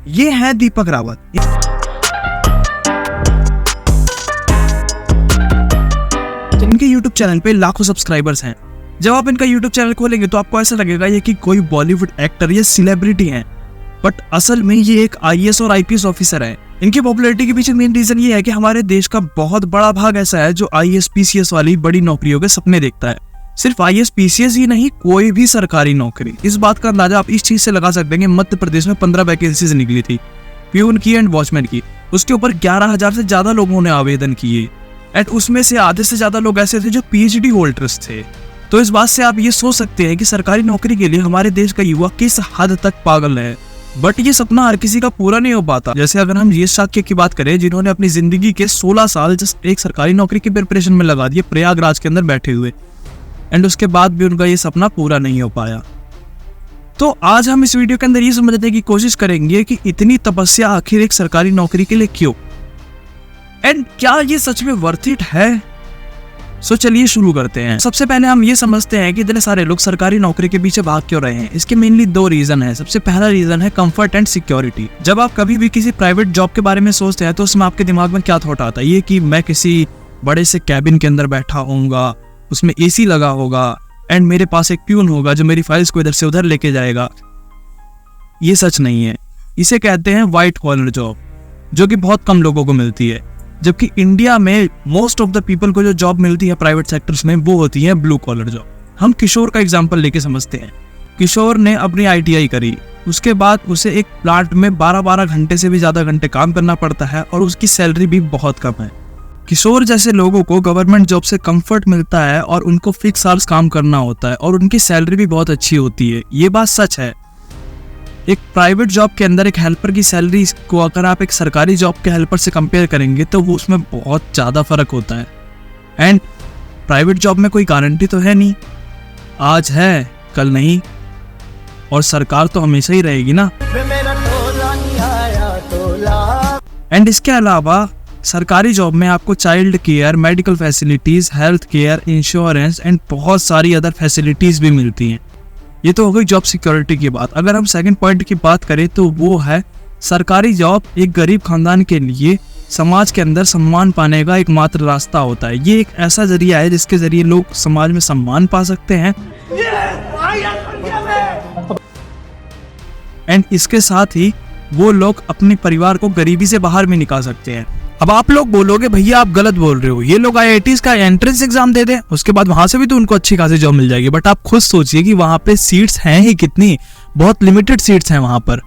ये है दीपक रावत। इनके YouTube चैनल पे लाखों सब्सक्राइबर्स हैं। जब आप इनका YouTube चैनल खोलेंगे तो आपको ऐसा लगेगा ये कि कोई बॉलीवुड एक्टर या सेलिब्रिटी हैं, बट असल में ये एक IAS और IPS ऑफिसर है। इनकी पॉपुलैरिटी के पीछे मेन रीजन ये है कि हमारे देश का बहुत बड़ा भाग ऐसा है जो IAS PCS वाली बड़ी नौकरियों के सपने देखता है। सिर्फ IAS PCS ही नहीं, कोई भी सरकारी नौकरी। इस बात का अंदाजा आप इस चीज से लगा सकते हैं कि मध्य प्रदेश में 15 वैकेंसीज निकली थी प्यून की एंड वॉचमैन की। उसके ऊपर 11,000 से ज्यादा लोगों ने आवेदन किए एंड उसमें से आधे से ज्यादा लोग ऐसे थे जो PhD होल्डर्स थे। तो इस बात से आप ये सोच सकते हैं कि सरकारी नौकरी के लिए हमारे देश का युवा किस हद तक पागल है। बट ये सपना हर किसी का पूरा नहीं हो पाता। जैसे अगर हम यश शाक्य की बात करें, जिन्होंने अपनी जिंदगी के 16 साल जस्ट एक सरकारी नौकरी की प्रिपरेशन में लगा दिए प्रयागराज के अंदर बैठे हुए, एंड उसके बाद भी उनका ये सपना पूरा नहीं हो पाया। तो आज हम इस वीडियो के अंदर ये समझने की कोशिश करेंगे कि इतनी तपस्या आखिर एक सरकारी नौकरी के लिए क्यों, एंड क्या ये सच में वर्थ इट है। सो चलिए शुरू करते हैं। सबसे पहले हम ये समझते हैं कि इतने सारे लोग सरकारी नौकरी के पीछे भाग क्यों रहे हैं। इसके मेनली 2 रीजन है। सबसे पहला रीजन है कंफर्ट एंड सिक्योरिटी। जब आप कभी भी किसी प्राइवेट जॉब के बारे में सोचते हैं तो उसमें आपके दिमाग में क्या थॉट आता है, ये कि मैं किसी बड़े से कैबिन के अंदर बैठा होऊंगा, उसमें AC लगा होगा एंड मेरे पास एक प्यून होगा जो मेरी फाइल्स को इधर से उधर लेके जाएगा। ये सच नहीं है। इसे कहते हैं व्हाइट कॉलर जॉब, जो कि बहुत कम लोगों को मिलती है। जबकि इंडिया में मोस्ट ऑफ द पीपल को जो जॉब मिलती है प्राइवेट सेक्टर्स में वो होती है ब्लू कॉलर जॉब। हम किशोर का एग्जांपल लेके समझते हैं। किशोर ने अपनी ITI करी, उसके बाद उसे एक प्लांट में 12-12 घंटे से भी ज्यादा घंटे काम करना पड़ता है और उसकी सैलरी भी बहुत कम है। किशोर जैसे लोगों को गवर्नमेंट जॉब से कंफर्ट मिलता है और उनको फिक्स आवर्स काम करना होता है और उनकी सैलरी भी बहुत अच्छी होती है। ये बात सच है। एक प्राइवेट जॉब के अंदर एक हेल्पर की सैलरी को अगर आप एक सरकारी जॉब के हेल्पर से कंपेयर करेंगे तो वो उसमें बहुत ज़्यादा फर्क होता है। एंड प्राइवेट जॉब में कोई गारंटी तो है नहीं, आज है कल नहीं, और सरकार तो हमेशा ही रहेगी ना। एंड इसके अलावा सरकारी जॉब में आपको child care, medical facilities, health care, insurance and बहुत सारी अदर फैसिलिटीज भी मिलती हैं। ये तो हो गई जॉब सिक्योरिटी की बात। अगर हम सेकंड पॉइंट की बात करें तो वो है सरकारी जॉब एक गरीब खानदान के लिए समाज के अंदर सम्मान पाने का एकमात्र रास्ता होता है। ये एक ऐसा जरिया है जिसके जरिए लोग समाज में सम्मान पा सकते हैं एंड इसके साथ ही वो लोग अपने परिवार को गरीबी से बाहर भी निकाल सकते हैं। अब आप लोग बोलोगे भैया आप गलत बोल रहे हो, ये लोग IITs का एंट्रेंस एग्जाम दे दें, उसके बाद वहां से भी तो उनको अच्छी खासी जॉब मिल जाएगी। बट आप खुद सोचिए कि वहां पे सीट्स हैं ही कितनी, बहुत लिमिटेड सीट्स हैं वहां पर।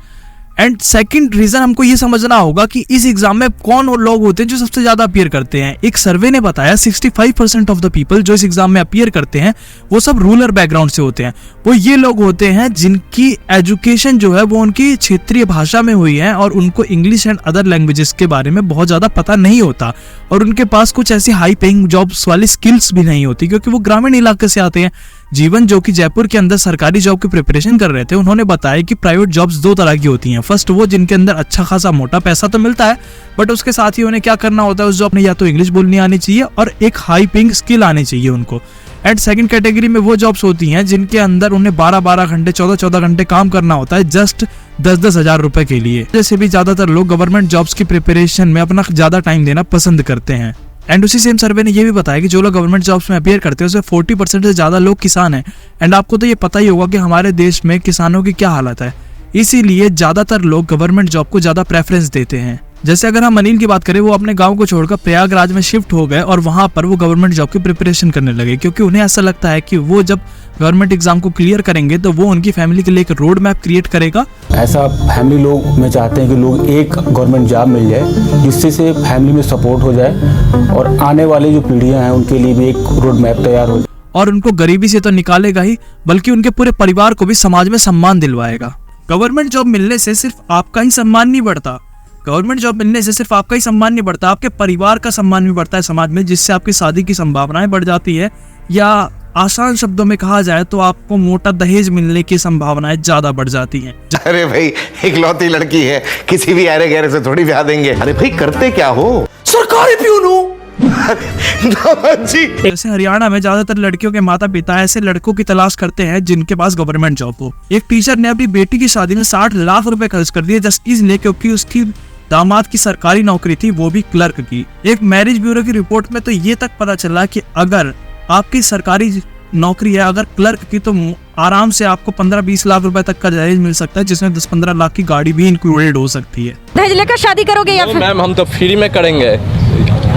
एंड सेकंड रीजन हमको ये समझना होगा कि इस एग्जाम में कौन लोग होते हैं जो सबसे ज्यादा अपीयर करते हैं। एक सर्वे ने बताया 65% ऑफ द पीपल जो इस एग्जाम में अपीयर करते हैं वो सब रूरल बैकग्राउंड से होते हैं। वो ये लोग होते हैं जिनकी एजुकेशन जो है वो उनकी क्षेत्रीय भाषा में हुई है और उनको इंग्लिश एंड अदर लैंग्वेजेस के बारे में बहुत ज्यादा पता नहीं होता और उनके पास कुछ ऐसी हाई पेइंग जॉब्स वाली स्किल्स भी नहीं होती क्योंकि वो ग्रामीण इलाके से आते हैं। जीवन जो कि जयपुर के अंदर सरकारी जॉब की प्रिपरेशन कर रहे थे, उन्होंने बताया कि प्राइवेट जॉब्स 2 तरह की होती हैं। फर्स्ट वो जिनके अंदर अच्छा खासा मोटा पैसा तो मिलता है बट उसके साथ ही उन्हें क्या करना होता है, उस जॉब में या तो इंग्लिश बोलनी आनी चाहिए और एक हाई पेइंग स्किल आनी चाहिए उनको। एंड सेकंड कैटेगरी में वो जॉब्स होती हैं जिनके अंदर उन्हें 12-12 घंटे 14-14 घंटे काम करना होता है जस्ट 10-10 हज़ार रुपए के लिए। जैसे भी ज्यादातर लोग गवर्नमेंट जॉब्स की प्रिपरेशन में अपना ज्यादा टाइम देना पसंद करते हैं। एंड उसी सेम सर्वे ने ये भी बताया कि जो लोग गवर्नमेंट जॉब्स में अपीयर करते हैं उसमें 40% से ज्यादा लोग किसान हैं। एंड आपको तो ये पता ही होगा कि हमारे देश में किसानों की क्या हालत है, इसीलिए ज्यादातर लोग गवर्नमेंट जॉब को ज्यादा प्रेफरेंस देते हैं। जैसे अगर हम अनिल की बात करें, वो अपने गांव को छोड़कर प्रयागराज में शिफ्ट हो गए और वहां पर वो गवर्नमेंट जॉब की प्रिपरेशन करने लगे क्योंकि उन्हें ऐसा लगता है कि वो जब गवर्नमेंट एग्जाम को क्लियर करेंगे तो वो उनकी फैमिली के लिए एक रोड मैप क्रिएट करेगा। ऐसा फैमिली लोग में चाहते हैं कि लोग एक गवर्नमेंट जॉब मिल जाए जिससे से फैमिली में सपोर्ट हो जाए और आने वाली जो पीढ़ियां हैं उनके लिए भी एक रोड मैप तैयार हो जाए और उनको गरीबी से तो निकालेगा ही बल्कि उनके पूरे परिवार को भी समाज में सम्मान दिलवाएगा। गवर्नमेंट जॉब मिलने से सिर्फ आपका ही सम्मान नहीं बढ़ता, गवर्नमेंट जॉब मिलने से सिर्फ आपका ही सम्मान नहीं बढ़ता, आपके परिवार का सम्मान भी बढ़ता है समाज में, जिससे आपकी शादी की संभावनाएं बढ़ जाती है या आसान शब्दों में कहा जाए तो आपको मोटा दहेज मिलने की संभावनाएं ज्यादा बढ़ जाती हैं। अरे भाई इकलौती लड़की है, किसी भी अरे गहरे से थोड़ी ब्याह देंगे। अरे भाई करते क्या हो? सरकारी प्यून हूं। जी। जैसे हरियाणा में ज्यादातर लड़कियों के माता पिता ऐसे लड़कों की तलाश करते हैं जिनके पास गवर्नमेंट जॉब हो। एक टीचर ने अपनी बेटी की शादी में 60 लाख रुपए खर्च कर दिए जस्ट इसलिए क्योंकि उसकी दामाद की सरकारी नौकरी थी, वो भी क्लर्क की। एक मैरिज ब्यूरो की रिपोर्ट में तो ये तक पता चला कि अगर आपकी सरकारी नौकरी है, अगर क्लर्क की, तो आराम से आपको 15-20 लाख रुपए तक का दहेज मिल सकता है, जिसमें 10-15 लाख की गाड़ी भी इंक्लूडेड हो सकती है। दहेज लेकर शादी करोगे या फिर? मैम हम तो फ्री में करेंगे,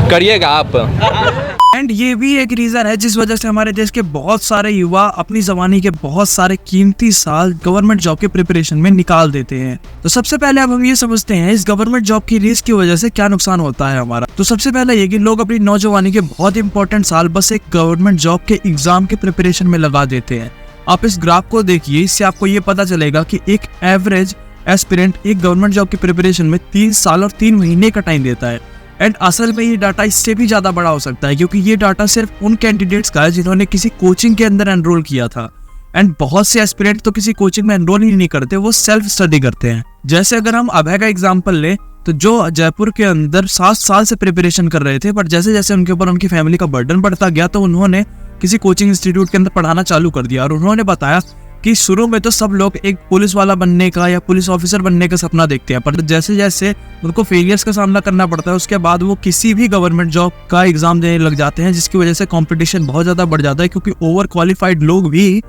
करिएगा आप। एंड ये भी एक रीजन है जिस वजह से हमारे देश के बहुत सारे युवा अपनी जवानी के बहुत सारे कीमती साल गवर्नमेंट जॉब के प्रिपरेशन में निकाल देते हैं। तो सबसे पहले अब हम ये समझते हैं इस गवर्नमेंट जॉब की रेस की वजह से क्या नुकसान होता है हमारा। तो सबसे पहले ये कि लोग अपनी नौजवानी के बहुत इंपॉर्टेंट साल बस एक गवर्नमेंट जॉब के एग्जाम के प्रिपरेशन में लगा देते हैं। आप इस ग्राफ को देखिए, इससे आपको ये पता चलेगा कि एक एवरेज एस्पिरेंट एक गवर्नमेंट जॉब की प्रिपरेशन में 3 साल और 3 महीने का टाइम देता है। एंड असल में ये डाटा इससे भी ज्यादा बड़ा हो सकता है क्योंकि ये डाटा सिर्फ उन कैंडिडेट्स का है जिन्होंने किसी कोचिंग के अंदर एनरोल किया था। एंड बहुत से एस्पिरेंट तो किसी कोचिंग में एनरोल ही नहीं करते, वो सेल्फ स्टडी करते हैं। जैसे अगर हम अभय का एग्जाम्पल ले तो जो जयपुर के अंदर 7 साल से प्रिपरेशन कर रहे थे, पर जैसे जैसे उनके ऊपर उनकी फैमिली का बर्डन बढ़ता गया तो उन्होंने किसी कोचिंग इंस्टीट्यूट के अंदर पढ़ाना चालू कर दिया। और उन्होंने बताया कि शुरू में तो सब लोग एक पुलिस वाला बनने का या पुलिस ऑफिसर बनने का सपना देखते हैं, पर जैसे जैसे उनको फेलियर्स का सामना करना पड़ता है उसके बाद वो किसी भी गवर्नमेंट जॉब का एग्जाम देने लग जाते हैं, जिसकी वजह से कंपटीशन बहुत ज्यादा बढ़ जाता है क्योंकि ओवर क्वालिफाइड लोग भी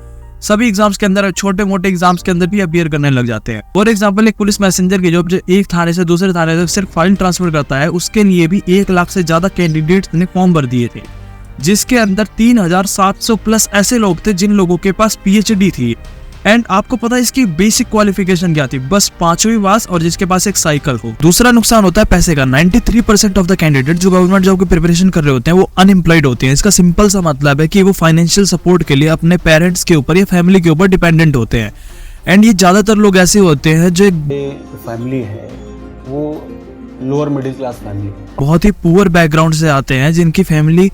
सभी एग्जाम्स के अंदर, छोटे मोटे एग्जाम्स के अंदर भी अपीयर करने लग जाते हैं। फॉर एग्जाम्पल एक पुलिस मैसेंजर की जॉब जो एक थाने से दूसरे थाने तक सिर्फ फाइल ट्रांसफर करता है, उसके लिए भी 1 लाख से ज्यादा कैंडिडेट्स ने फॉर्म भर दिए थे, जिसके अंदर 3700 प्लस ऐसे लोग थे जिन लोगों के पास PhD थी। एंड आपको पता है इसकी बेसिक क्वालिफिकेशन क्या थी? बस 5वीं पास और जिसके पास एक साइकिल हो। दूसरा नुकसान होता है पैसे का। 93% ऑफ द कैंडिडेट जो गवर्नमेंट जॉब की प्रिपरेशन कर रहे होते हैं वो अनएम्प्लॉयड होते हैं। इसका सिंपल सा मतलब है कि वो फाइनेंशियल सपोर्ट के लिए अपने पेरेंट्स के ऊपर या फैमिली के ऊपर डिपेंडेंट होते हैं। एंड ये ज्यादातर लोग ऐसे होते हैं जो फैमिली है वो लोअर मिडिल क्लास फैमिली, बहुत ही पुअर बैकग्राउंड से आते हैं, जिनकी फैमिली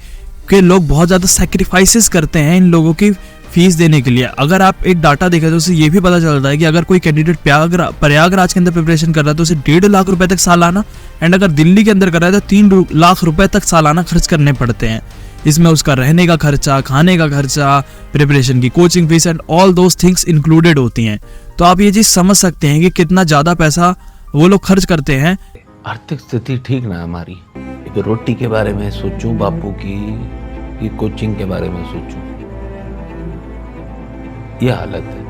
के लोग बहुत ज्यादा सैक्रिफाइसेस करते हैं इन लोगों की फीस देने के लिए। अगर आप एक डाटा देखें तो उससे ये भी पता चलता है कि अगर कोई कैंडिडेट प्रयागराज के अंदर प्रिपरेशन कर रहा है तो उसे 1.5 लाख रुपए तक सालाना, एंड अगर दिल्ली के अंदर कर रहा है तो 3 लाख रुपए तक सालाना खर्च करने पड़ते हैं। इसमें उसका रहने का खर्चा, खाने का खर्चा, प्रिपरेशन की coaching fees and all those things included होती हैं। तो आप ये चीज समझ सकते हैं कि कितना ज्यादा पैसा वो लोग खर्च करते हैं। आर्थिक स्थिति ठीक ना हमारी, रोटी के बारे में सोचूं, बापू की कोचिंग के बारे में सोचूं, ये हालत है।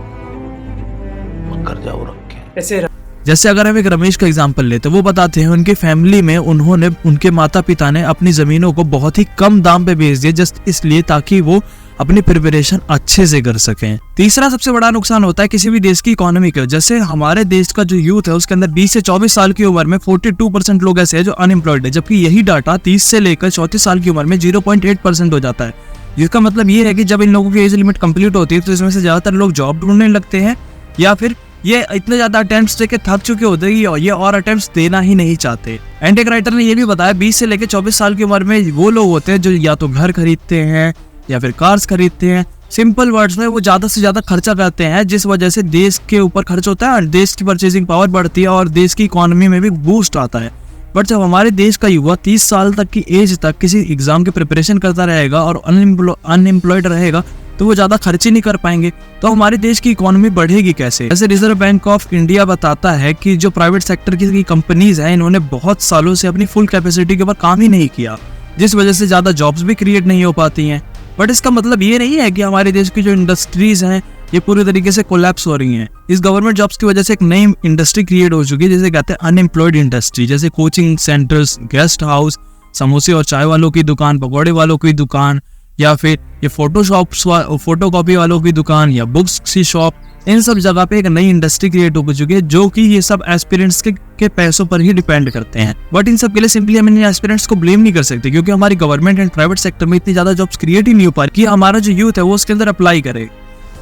कर्जा हो रखे। जैसे अगर हम एक रमेश का एग्जांपल लेते हैं, वो बताते हैं उनकी फैमिली में उनके माता पिता ने अपनी जमीनों को बहुत ही कम दाम पे बेच दिया जस्ट इसलिए ताकि वो अपनी प्रिपरेशन अच्छे से कर सकें। तीसरा सबसे बड़ा नुकसान होता है किसी भी देश की इकोनॉमी का। जैसे हमारे देश का जो यूथ है उसके अंदर 20 से 24 साल की उम्र में 42% लोग ऐसे हैं जो अनएम्प्लॉयड है, जबकि यही डाटा 30 से लेकर 34 साल की उम्र में 0.8% हो जाता है। जिसका मतलब ये है कि जब इन लोगों की एज लिमिट कंप्लीट होती है तो इसमें से ज्यादातर लोग जॉब ढूंढने लगते हैं या फिर ये इतने ज्यादा अटेम्प्ट्स देके थक चुके होते हैं कि ये और अटेम्प्ट्स देना ही नहीं चाहते। एंड एक राइटर ने ये भी बताया 20 से लेकर 24 साल की उम्र में वो लोग होते हैं जो या तो घर खरीदते हैं या फिर कार्स खरीदते हैं। सिंपल वर्ड्स में वो ज्यादा से ज्यादा खर्चा करते हैं, जिस वजह से देश के ऊपर खर्च होता है और देश की परचेजिंग पावर बढ़ती है और देश की इकोनॉमी में भी बूस्ट आता है। बट जब हमारे देश का युवा 30 साल तक की एज तक किसी एग्जाम की प्रिपरेशन करता रहेगा और अनएम्प्लॉयड रहेगा तो वो ज्यादा खर्च ही नहीं कर पाएंगे, तो हमारे देश की इकोनॉमी बढ़ेगी कैसे? जैसे रिजर्व बैंक ऑफ इंडिया बताता है कि जो प्राइवेट सेक्टर की कंपनीज हैं इन्होंने बहुत सालों से अपनी फुल कैपेसिटी के ऊपर काम ही नहीं किया, जिस वजह से ज्यादा जॉब्स भी क्रिएट नहीं हो पाती हैं। बट इसका मतलब ये नहीं है कि हमारे देश की जो इंडस्ट्रीज हैं ये पूरी तरीके से कोलैप्स हो रही हैं। इस गवर्नमेंट जॉब्स की वजह से एक नई इंडस्ट्री क्रिएट हो चुकी है जिसे कहते हैं अनएम्प्लॉयड इंडस्ट्री। जैसे कोचिंग सेंटर्स, गेस्ट हाउस, समोसे और चाय वालों की दुकान, पकौड़े वालों की दुकान, या फिर ये फोटोकॉपी वालों की दुकान या बुक्स की शॉप, इन सब जगह पे एक नई इंडस्ट्री क्रिएट हो चुकी है जो कि ये सब एस्पिरेंट्स के पैसों पर ही डिपेंड करते हैं। बट इन सब के लिए सिंपली हम इन एस्पिरेंट्स को ब्लेम नहीं कर सकते क्योंकि हमारी गवर्नमेंट एंड प्राइवेट सेक्टर में इतनी ज्यादा जॉब्स क्रिएट ही नहीं हो पा रही कि हमारा जो यूथ है वो उसके अंदर अप्लाई करे।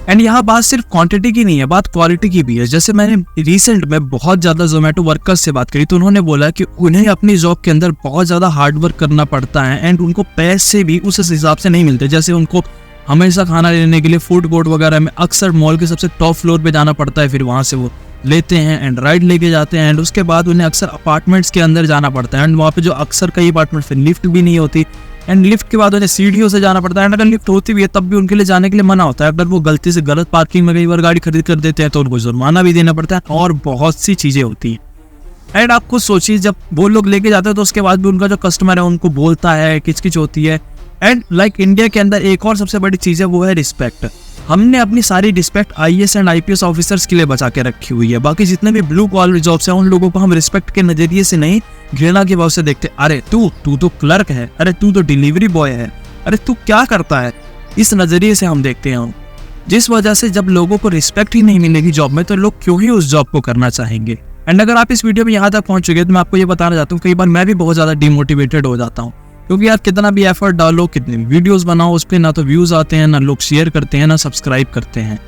एंड यहाँ बात सिर्फ क्वांटिटी की नहीं है, बात क्वालिटी की भी है। जैसे मैंने रिसेंट में बहुत ज्यादा जोमेटो वर्कर्स से बात करी तो उन्होंने बोला कि उन्हें अपनी जॉब के अंदर बहुत ज्यादा हार्ड वर्क करना पड़ता है एंड उनको पैसे भी उस हिसाब से नहीं मिलते। जैसे उनको हमेशा खाना लेने के लिए फूड कोर्ट वगैरह में अक्सर मॉल के सबसे टॉप फ्लोर पे जाना पड़ता है, फिर वहां से वो लेते हैं एंड राइड लेके जाते हैं एंड उसके बाद उन्हें अक्सर अपार्टमेंट्स के अंदर जाना पड़ता है एंड वहाँ पे जो अक्सर कई अपार्टमेंट्स में लिफ्ट भी नहीं होती एंड लिफ्ट के बाद उन्हें सीढ़ियों से जाना पड़ता है, एंड अगर लिफ्ट होती भी है तब भी उनके लिए जाने के लिए मना होता है। अगर वो गलती से गलत पार्किंग में कई बार गाड़ी खरीद कर देते हैं तो उनको जुर्माना भी देना पड़ता है, और बहुत सी चीजें होती हैं। एंड आप खुद सोचिए, जब वो लोग लेके जाते हैं तो उसके बाद भी उनका जो कस्टमर है उनको बोलता है, किचकिच होती है। एंड लाइक इंडिया के अंदर एक और सबसे बड़ी चीज है, वो है रिस्पेक्ट। हमने अपनी सारी respect IAS and IPS officers के लिए बचा के रखी हुई है। बाकी जितने भी ब्लू कॉलर जॉब्स हैं उन लोगों को हम रिस्पेक्ट के नजरिए से नहीं, घृणा के भाव से देखते। अरे तू तो क्लर्क है, अरे तू तो डिलीवरी बॉय है, अरे तू क्या करता है, इस नजरिए से हम देखते हैं। जिस वजह से जब लोगों को रिस्पेक्ट ही नहीं मिलेगी जॉब में तो लोग क्यों ही उस जॉब को करना चाहेंगे। एंड अगर आप इस वीडियो में यहाँ तक पहुंच चुके हैं तो मैं आपको ये बताना चाहता हूँ, कई बार मैं भी बहुत ज्यादा डिमोटिवेटेड हो जाता हूँ, क्योंकि यार कितना भी एफर्ट डालो, कितनी वीडियोस बनाओ, उस पर ना तो व्यूज आते हैं, ना लोग शेयर करते हैं, ना सब्सक्राइब करते हैं।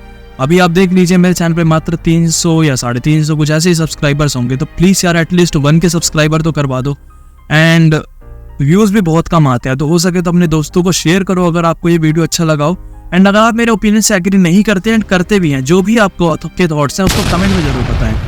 अभी आप देख लीजिए मेरे चैनल पे मात्र 300 या 350 कुछ ऐसे ही सब्सक्राइबर्स होंगे, तो प्लीज यार एटलीस्ट 1 के सब्सक्राइबर तो करवा दो। एंड व्यूज भी बहुत कम आते हैं, तो हो सके तो अपने दोस्तों को शेयर करो अगर आपको ये वीडियो अच्छा लगा हो। एंड अगर आप मेरे ओपिनियन से एग्री नहीं करते एंड करते भी हैं, जो भी आपको आपके थॉट्स हैं उसको कमेंट में जरूर बताएं।